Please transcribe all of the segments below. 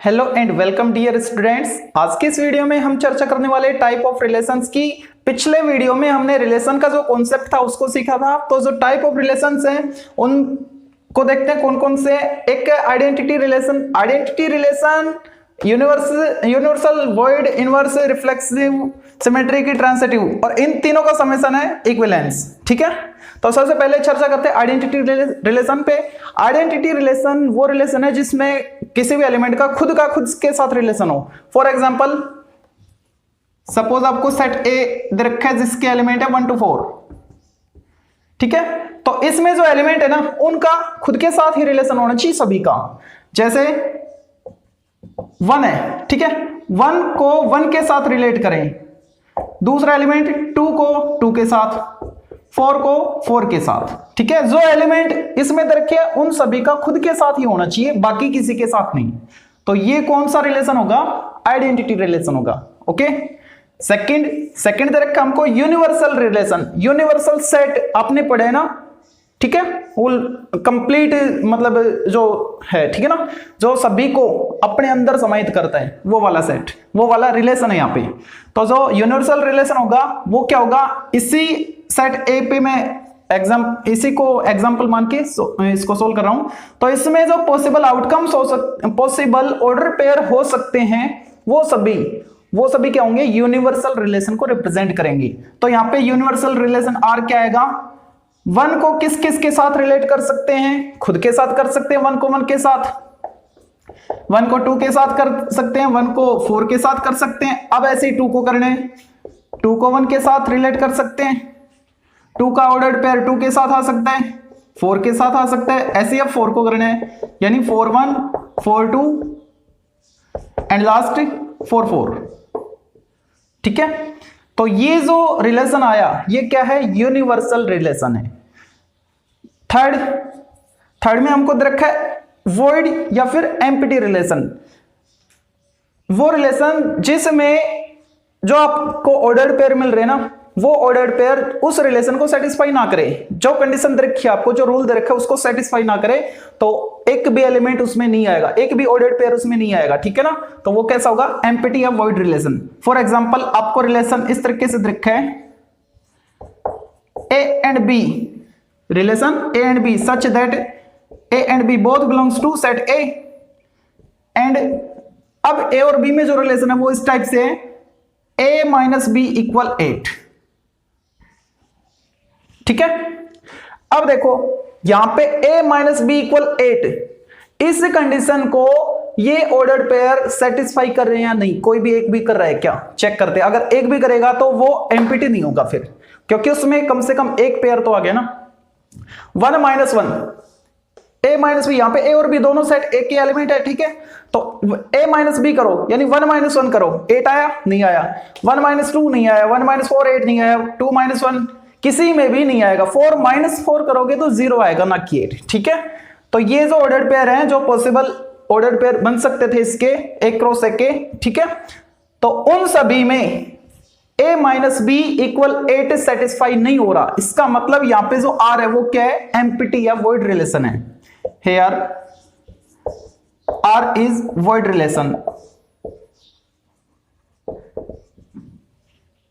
Hello and welcome dear students. आज के इस वीडियो में हम चर्चा करने वाले टाइप ऑफ रिलेशंस की। पिछले वीडियो में हमने रिलेशन का जो कॉन्सेप्ट था उसको सीखा था। तो जो टाइप ऑफ रिलेशंस हैं उनको देखते हैं कौन कौन से। एक identity relation, universal, void, inverse, reflexive, symmetric, transitive, और इन तीनों का समेशन है इक्विवेलेंस। ठीक है, तो सबसे पहले चर्चा करते हैं आइडेंटिटी रिलेशन पे। आइडेंटिटी रिलेशन वो रिलेशन है जिसमें किसी भी एलिमेंट का खुद के साथ रिलेशन हो। फॉर एग्जांपल, सपोज आपको सेट ए दे रखा है जिसके एलिमेंट है 1 to 4। ठीक है, तो इसमें जो एलिमेंट है ना उनका खुद के साथ ही रिलेशन होना चाहिए सभी का। जैसे 1 है, ठीक है, 1 को 1 के साथ रिलेट करें, दूसरा एलिमेंट 2 को 2 के साथ, 4 को 4 के साथ। ठीक है, जो एलिमेंट इसमें दे रखे हैं उन सभी का खुद के साथ ही होना चाहिए, बाकी किसी के साथ नहीं। तो ये कौन सा रिलेशन होगा? आइडेंटिटी रिलेशन होगा। ओके, सेकंड दे रखा हमको यूनिवर्सल रिलेशन। यूनिवर्सल सेट आपने पढ़े है ना, ठीक है, फुल कंप्लीट मतलब जो है, ठीक है ना, जो सभी को अपने अंदर समाहित करता है, वो वाला सेट, वो वाला रिलेशन है यहाँ पे। तो जो यूनिवर्सल रिलेशन होगा वो क्या होगा? इसी सेट ए पे मैं इसी को एग्जांपल मान के इसको सोल्व कर रहा हूं। तो इसमें जो possible outcomes possible order pair हो सकते हैं वो सभी क्या होंगे? यूनिवर्सल रिलेशन को रिप्रेजेंट करेंगे। तो यहाँ पे यूनिवर्सल रिलेशन आर क्या आएगा? 1 को किस किस के साथ रिलेट कर सकते हैं? खुद के साथ कर सकते हैं 1 को 1 के साथ, 1 को 2 के साथ कर सकते हैं, 1 को 4 के साथ कर सकते हैं। अब ऐसे ही 2 को करने, 2 को 1 के साथ रिलेट कर सकते हैं, 2 का ऑर्डर्ड पेयर 2 के साथ आ सकता है, 4 के साथ आ सकता है। ऐसे ही अब 4 को करने हैं, यानी 4 1 4 2 एंड लास्ट 4 4। ठीक है, तो ये जो रिलेशन आया ये क्या है? यूनिवर्सल रिलेशन है। थर्ड में हमको दे रखा है वॉइड या फिर एम्प्टी रिलेशन। वो रिलेशन जिसमें जो आपको ऑर्डर्ड पेयर मिल रहे हैं ना, वो ऑर्डर्ड पेयर उस रिलेशन को सेटिस्फाई ना करे, जो कंडीशन दे रखी है आपको, जो रूल दे रखा है उसको सेटिस्फाई ना करे, तो एक भी एलिमेंट उसमें नहीं आएगा, एक भी ऑर्डर्ड पेयर उसमें नहीं आएगा। ठीक है ना, तो वो कैसा होगा? एम्प्टी या वॉइड रिलेशन। फॉर एग्जांपल, आपको रिलेशन इस तरीके से दे रखा है a and b relation, a and b such that a and b both belongs to set a. And अब ए और बी में जो रिलेशन है वो इस टाइप से है, a माइनस बी इक्वल 8। ठीक है, अब देखो यहां पे a माइनस बी इक्वल 8, इस कंडीशन को ये ऑर्डर्ड पेयर सेटिस्फाई कर रहे हैं या नहीं? कोई भी एक भी कर रहा है क्या? चेक करते हैं। अगर एक भी करेगा तो वो एम्प्टी नहीं होगा फिर, क्योंकि उसमें कम से कम एक पेयर तो आ गया ना। 1 माइनस 1 a माइनस बी, यहां पे a और b दोनों सेट a के एलिमेंट है। ठीक है, तो a माइनस बी करो, यानी 1 माइनस 1 करो, 8 आया? नहीं आया। 1 माइनस 2 नहीं आया, 1 माइनस 4 8 नहीं आया, 2 माइनस 1 किसी में भी नहीं आएगा। 4 माइनस 4 करोगे तो 0 आएगा, ना कि 8। ठीक है, तो ये जो ऑर्डर्ड पेयर हैं, जो पॉसिबल ऑर्डर्ड पेयर बन सकते थे इसके एक क्रॉस एक के, ठीक है, तो उन सभी में a minus b equal 8 satisfy नहीं हो रहा। इसका मतलब यहां पे जो r है वो क्या है? एम्प्टी या वॉइड रिलेशन है। Here R is void relation।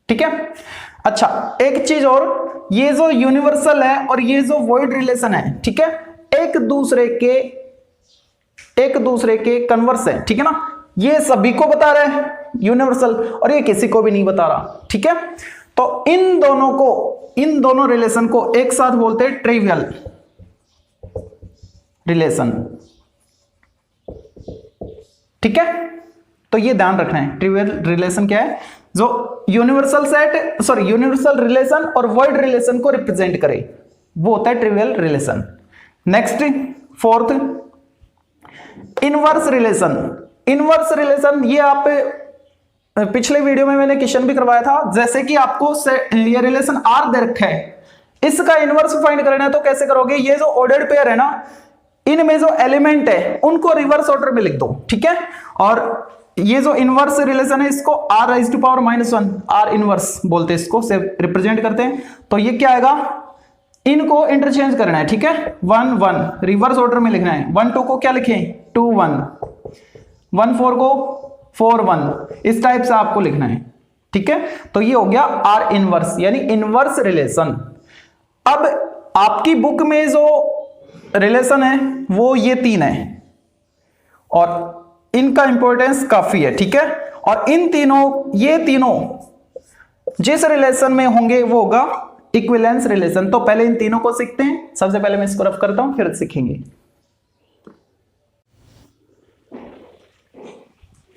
ठीक है, अच्छा एक चीज और, ये जो यूनिवर्सल है और ये जो void रिलेशन है, ठीक है, एक दूसरे के कन्वर्स है। ठीक है ना, ये सभी को बता रहे हैं यूनिवर्सल, और ये किसी को भी नहीं बता रहा। ठीक है, तो इन दोनों रिलेशन को एक साथ बोलते हैं ट्रिवियल रिलेशन। ठीक है, तो ये ध्यान रखना है, ट्रिवियल रिलेशन क्या है? जो यूनिवर्सल रिलेशन और वॉइड रिलेशन को रिप्रेजेंट करे, वो होता है trivial relation. Next, fourth, inverse relation. Inverse relation ये आप पिछले वीडियो में मैंने क्वेश्चन भी करवाया था। जैसे कि आपको ये रिलेशन आर दे रखा है, इसका इनवर्स फाइंड करना है तो कैसे करोगे? ये जो ऑर्डर्ड पेयर है ना, इनमें जो एलिमेंट है उनको रिवर्स ऑर्डर में लिख दो। ठीक है, और ये जो इनवर्स रिलेशन है इसको r raise to power -1, r inverse बोलते हैं, इसको से रिप्रेजेंट करते हैं। तो ये क्या आएगा? इनको इंटरचेंज करना है। ठीक है, 1 1 रिवर्स ऑर्डर में लिखना है। 1 2 को क्या लिखें? 2 1। 1 4 को 4 1, इस टाइप से आपको लिखना है। ठीक है, तो ये हो गया आर इनवर्स यानी इनवर्स रिलेशन। अब आपकी बुक में जो रिलेशन है वो ये 3 है और इनका इंपॉर्टेंस काफी है। ठीक है, और इन तीनों, ये तीनों जिस रिलेशन में होंगे वो होगा इक्विवेलेंस रिलेशन। तो पहले इन तीनों को सीखते हैं। सबसे पहले मैं इसको रफ करता हूं, फिर सीखेंगे।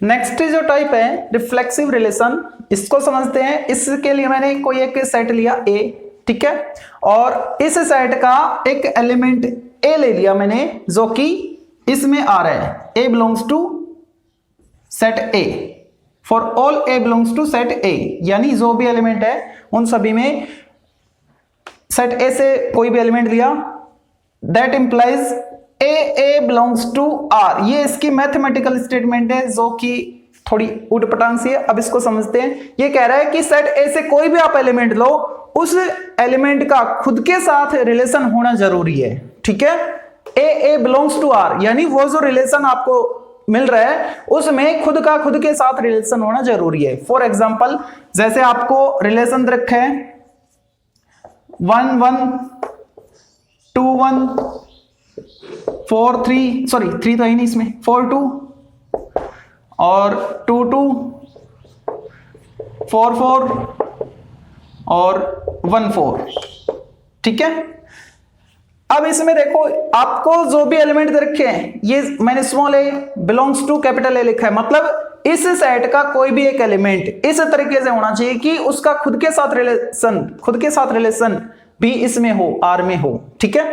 नेक्स्ट जो टाइप है रिफ्लेक्सिव रिलेशन, इसको समझते हैं। इसके लिए मैंने कोई एक सेट लिया ए, ठीक है, और इस सेट का एक एलिमेंट ए ले लिया मैंने जो कि इसमें आ रहा है। A belongs to set A, for all A belongs to set A, यानी जो भी एलिमेंट है उन सभी में सेट ए से कोई भी एलिमेंट लिया, that implies a belongs to r. ये इसकी मैथमेटिकल स्टेटमेंट है जो कि थोड़ी उटपटांग सी है। अब इसको समझते हैं। ये कह रहा है कि सेट ए से कोई भी आप एलिमेंट लो, उस एलिमेंट का खुद के साथ रिलेशन होना जरूरी है। ठीक है, ए बिलोंग्स टू आर, यानी वो जो रिलेशन आपको मिल रहा है उसमें खुद के साथ रिलेशन होना जरूरी है। फॉर एग्जाम्पल, जैसे आपको रिलेशन रखे हैं 1 1 2 1 4 3, सॉरी 3 तो है नहीं इसमें, 4 2 और 2 2 4 4 और 1 4। ठीक है, अब इसमें देखो आपको जो भी एलिमेंट दे रखे हैं, ये मैंने small a belongs to capital a लिखा है, मतलब इस सेट का कोई भी एक एलिमेंट इस तरीके से होना चाहिए कि उसका खुद के साथ रिलेशन भी इसमें हो, आर में हो। ठीक है,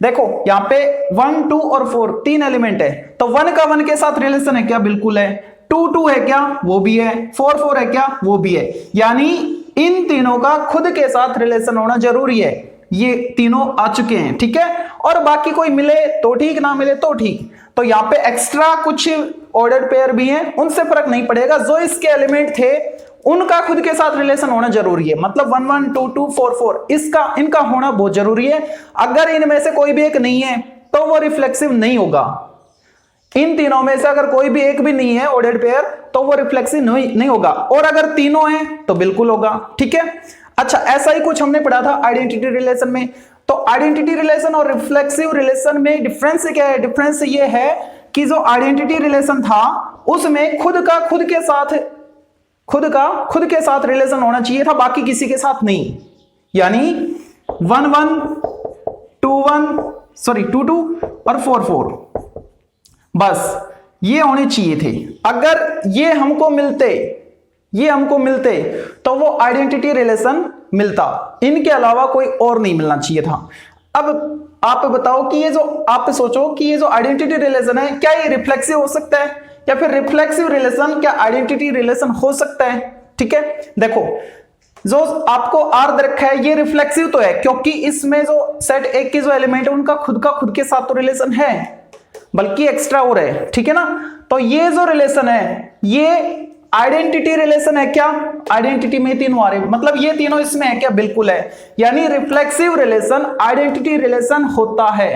देखो यहां पे 1 2 और 4 3 एलिमेंट है, तो 1 का 1 के साथ रिलेशन है क्या? बिल्कुल है। 2 2 है क्या? वो भी है। 4 4 है क्या? वो भी है। यानी इन तीनों का खुद के साथ रिलेशन होना जरूरी है। ये तीनों आ चुके हैं। ठीक है, और बाकी कोई मिले तो ठीक, ना मिले तो ठीक। तो यहाँ पे एक्स्ट्रा कुछ ऑर्डर पेयर भी हैं, उनसे फर्क नहीं पड़ेगा। जो इसके एलिमेंट थे उनका खुद के साथ रिलेशन होना जरूरी है, मतलब 1 1 2 2 4 4 इनका होना बहुत जरूरी है। अगर इनमें से कोई भी एक नहीं है तो वो रिफ्लेक्सिव नहीं होगा। इन तीनों में से अगर कोई भी एक भी नहीं है ऑर्डर पेयर, तो वो रिफ्लेक्सिव नहीं होगा। और अगर तीनों हैं तो बिल्कुल होगा। ठीक है, अच्छा, ऐसा ही कुछ हमने पढ़ा था आइडेंटिटी रिलेशन में। तो आइडेंटिटी रिलेशन और रिफ्लेक्सिव रिलेशन में डिफरेंस क्या है? डिफरेंस ये है कि जो आइडेंटिटी रिलेशन था उसमें खुद के साथ रिलेशन होना चाहिए था, बाकी किसी के साथ नहीं। यानी 1 1 2 2 और 4 4, बस ये होने चाहिए थे। अगर ये हमको मिलते तो वो आइडेंटिटी रिलेशन मिलता, इनके अलावा कोई और नहीं मिलना चाहिए था। अब आप बताओ कि ये जो आप सोचो कि ये जो आइडेंटिटी रिलेशन है, क्या ये रिफ्लेक्सिव हो सकता है, या फिर रिफ्लेक्सिव रिलेशन क्या आइडेंटिटी रिलेशन हो सकता है? ठीक है, देखो जो आपको आर दे रखा है ये रिफ्लेक्सिव तो है, क्योंकि इसमें जो सेट ए के जो एलिमेंट है उनका खुद के साथ तो रिलेशन है, बल्कि एक्स्ट्रा और है। ठीक है ना, तो ये जो रिलेशन है ये आइडेंटिटी रिलेशन है क्या? आइडेंटिटी में तीनों आ रहे, मतलब ये तीनों इसमें है क्या? बिल्कुल है। यानी रिफ्लेक्सिव रिलेशन आइडेंटिटी रिलेशन होता है।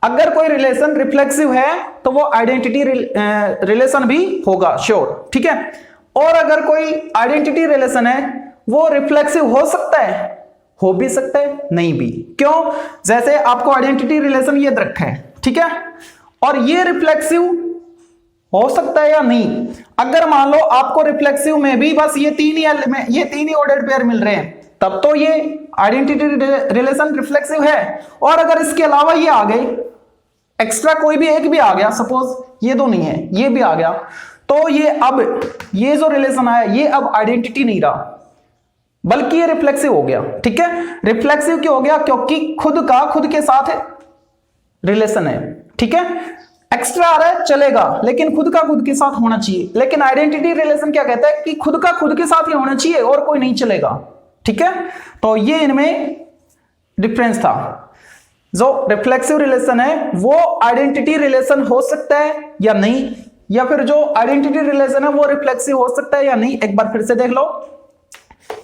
अगर कोई रिलेशन रिफ्लेक्सिव है तो वो आइडेंटिटी रिलेशन भी होगा, श्योर। ठीक है, और अगर कोई आइडेंटिटी रिलेशन है वो रिफ्लेक्सिव हो सकता है, हो भी सकता है, नहीं भी। क्यों? जैसे आपको आइडेंटिटी रिलेशन ये रखा है, ठीक है, और ये रिफ्लेक्सिव हो सकता है या नहीं। अगर मान लो आपको रिफ्लेक्सिव में भी बस ये तीन ही ऑर्डर्ड पेयर मिल रहे हैं, तब तो ये आइडेंटिटी रिलेशन रिफ्लेक्सिव है। और अगर इसके अलावा ये आ गए, एक्स्ट्रा कोई भी एक भी आ गया, सपोज ये दो नहीं है, ये भी आ गया, तो ये जो रिलेशन आया ये अब आइडेंटिटी नहीं रहा, बल्कि ये रिफ्लेक्सिव हो गया। ठीक है, रिफ्लेक्सिव क्यों हो गया? क्योंकि खुद के साथ रिलेशन है। ठीक है, एक्स्ट्रा आ रहा है चलेगा, लेकिन खुद के साथ होना चाहिए। लेकिन आइडेंटिटी रिलेशन क्या कहता है कि खुद के साथ ही होना चाहिए और कोई नहीं चलेगा। ठीक है, तो ये इनमें डिफरेंस था। जो रिफ्लेक्सिव रिलेशन है वो आइडेंटिटी रिलेशन हो सकता है या नहीं, या फिर जो आइडेंटिटी रिलेशन है वो रिफ्लेक्सिव हो सकता है या नहीं। एक बार फिर से देख लो,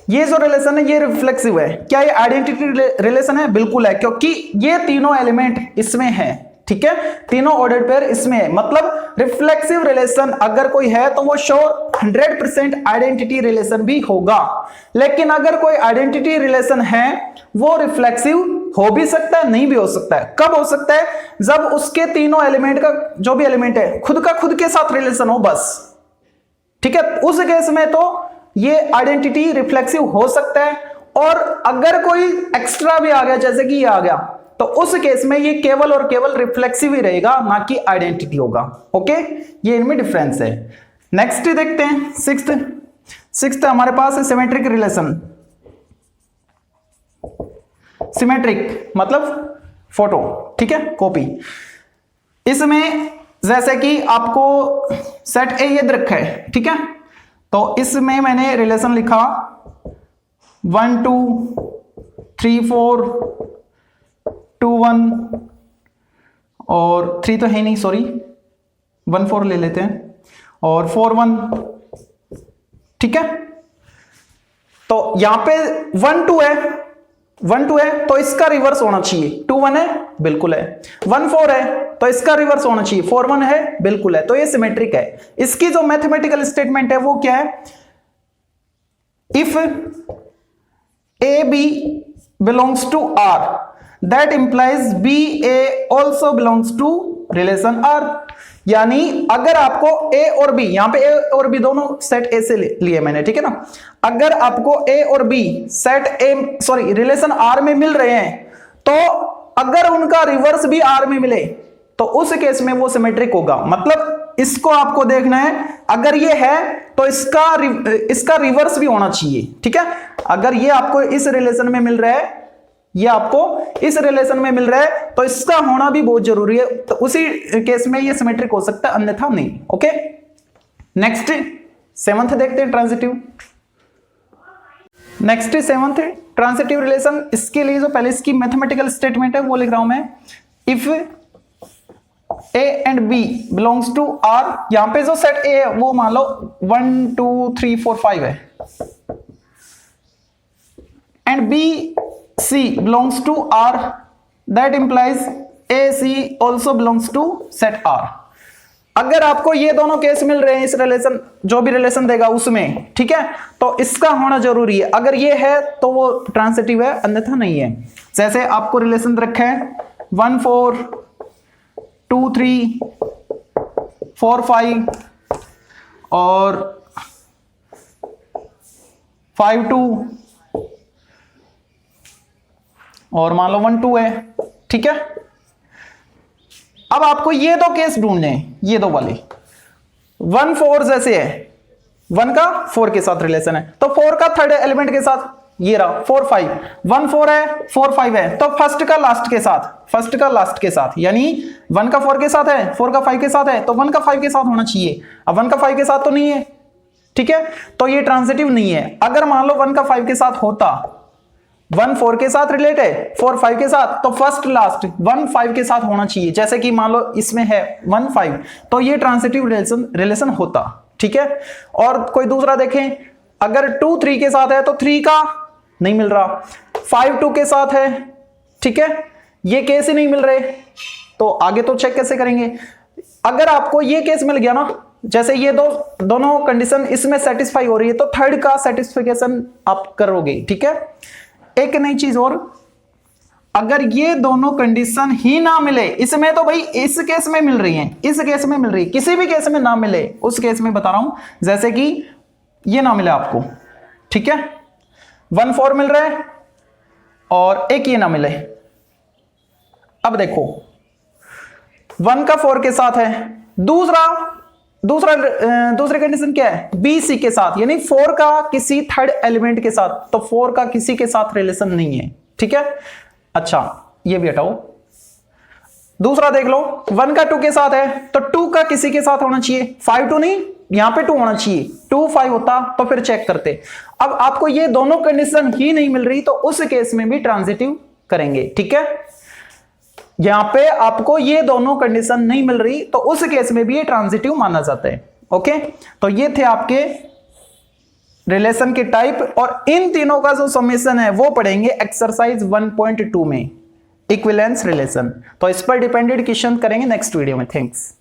ये जो रिलेशन है ये रिफ्लेक्सिव है क्या? ये आइडेंटिटी रिलेशन है? बिल्कुल है, क्योंकि ये तीनों एलिमेंट इसमें है। ठीक है, तीनों ऑर्डर पेयर इसमें है। मतलब रिफ्लेक्सिव रिलेशन अगर कोई है तो वो श्योर 100% आइडेंटिटी रिलेशन भी होगा। लेकिन अगर कोई आइडेंटिटी रिलेशन है वो रिफ्लेक्सिव हो भी सकता है, नहीं भी हो सकता है। कब हो सकता है? जब उसके तीनों एलिमेंट का जो भी एलिमेंट है खुद का खुद के साथ रिलेशन हो बस, ठीक है, उस केस में तो ये आइडेंटिटी रिफ्लेक्सिव हो सकता है। और अगर कोई एक्स्ट्रा भी आ गया जैसे कि ये आ गया तो उस केस में ये केवल और केवल रिफ्लेक्सिव ही रहेगा, ना कि आइडेंटिटी होगा। ओके, ये इनमें डिफरेंस है। नेक्स्ट देखते हैं सिक्स्थ हमारे पास है सिमेट्रिक रिलेशन। सिमेट्रिक मतलब फोटो, ठीक है, कॉपी। इसमें जैसे कि आपको सेट ए ये रखा है, ठीक है, तो इसमें मैंने रिलेशन लिखा 1 2 3 4 2 1 और 3 तो है नहीं, सॉरी 1 4 ले लेते हैं और 4 1, ठीक है। तो यहां पे 1 2 है, 1 2 है तो इसका रिवर्स होना चाहिए। 2 1 है, बिल्कुल है। 1 4 है तो इसका रिवर्स होना चाहिए। 4 1 है, बिल्कुल है। तो ये सिमेट्रिक है। इसकी जो मैथमेटिकल स्टेटमेंट है वो क्या है? If a b belongs to r that implies b a also belongs to relation r. यानी अगर आपको ए और बी, यहां पे ए और बी दोनों सेट ए से लिए मैंने, ठीक है ना। अगर आपको ए और b set a sorry relation r में मिल रहे हैं तो अगर उनका रिवर्स भी आर में मिले तो उस केस में वो सिमेट्रिक होगा। मतलब इसको आपको देखना है, अगर ये है तो इसका रिवर्स भी होना चाहिए, ठीक है। अगर ये आपको इस रिलेशन में मिल रहा है, ये आपको इस रिलेशन में मिल रहा है तो इसका होना भी बहुत जरूरी है। तो उसी केस में ये सिमेट्रिक हो सकता है, अन्यथा नहीं। ओके, नेक्स्ट 7th देखते हैं, transitive. Next 7th transitive relation. इसके लिए जो पहले इसकी मैथमेटिकल स्टेटमेंट है वो लिख रहा हूं मैं। If a and b belongs to r, यहां पे जो सेट ए है वो मान लो 1 2 3 4 5 है, and b C belongs to R, that implies AC also belongs to set R। अगर आपको ये दोनों केस मिल रहे हैं इस रिलेशन, जो भी रिलेशन देगा उसमें, ठीक है, तो इसका होना जरूरी है। अगर ये है तो वो ट्रांजिटिव है, अन्यथा नहीं है। जैसे आपको रिलेशन रखे हैं 1 4 2 3 4 5 और 5 2 और मान लो 1 2 है, ठीक है। अब आपको ये दो केस ढूंढने हैं, ये दो वाले 1 4 जैसे है, 1 का 4 के साथ रिलेशन है तो 4 का थर्ड एलिमेंट के साथ ये रहा 4 5, 1 4 है 4 5 है तो फर्स्ट का लास्ट के साथ, यानी 1 का 4 के साथ है, 4 का 5 के साथ है तो 1 का 5 के साथ होना चाहिए। अब 1 का 5 के साथ तो नहीं है, ठीक है, तो ये ट्रांजिटिव नहीं है। अगर मान लो 1 का 5 के साथ होता, 1 4 के साथ रिलेट है, 4 5 के साथ, तो फर्स्ट लास्ट 1 5 के साथ होना चाहिए। जैसे कि मान लो इसमें है 1 5 तो ये ट्रांजिटिव रिलेशन होता, ठीक है। और कोई दूसरा देखें, अगर 2 3 के साथ है तो 3 का नहीं मिल रहा, 5 2 के साथ है, ठीक है, ये केस ही नहीं मिल रहे तो आगे तो चेक कैसे करेंगे। अगर आपको ये केस मिल गया ना, जैसे ये दोनों कंडीशन इसमें सेटिस्फाई हो रही है तो थर्ड का सेटिस्फिकेशन आप करोगे, ठीक है। एक नई चीज और, अगर ये दोनों कंडीशन ही ना मिले इसमें, तो भाई इस केस में मिल रही है, इस केस में मिल रही है, किसी भी केस में ना मिले, उस केस में बता रहा हूं, जैसे कि ये ना मिले आपको, ठीक है, 1 4 मिल रहा है और एक ये ना मिले। अब देखो 1 का 4 के साथ है, दूसरी कंडीशन क्या है, बी सी के साथ, यानी 4 का किसी थर्ड एलिमेंट के साथ, तो 4 का किसी के साथ रिलेशन नहीं है, ठीक है। अच्छा ये भी हटाओ। दूसरा देख लो, 1 का 2 के साथ है तो 2 का किसी के साथ होना चाहिए, 5 2 नहीं, यहां पे 2 होना चाहिए, 2 5 होता तो फिर चेक करते। अब आपको ये दोनों कंडीशन ही नहीं मिल रही तो उस केस में भी ट्रांजिटिव करेंगे, ठीक है। यहां पे आपको ये दोनों कंडीशन नहीं मिल रही तो उस केस में भी ये ट्रांजिटिव माना जाता है। ओके, तो ये थे आपके रिलेशन के टाइप, और इन तीनों का जो समेशन है वो पढ़ेंगे एक्सरसाइज 1.2 में। Equivalence relation. तो इस पर डिपेंडेंट क्वेश्चन करेंगे नेक्स्ट वीडियो में। थैंक्स।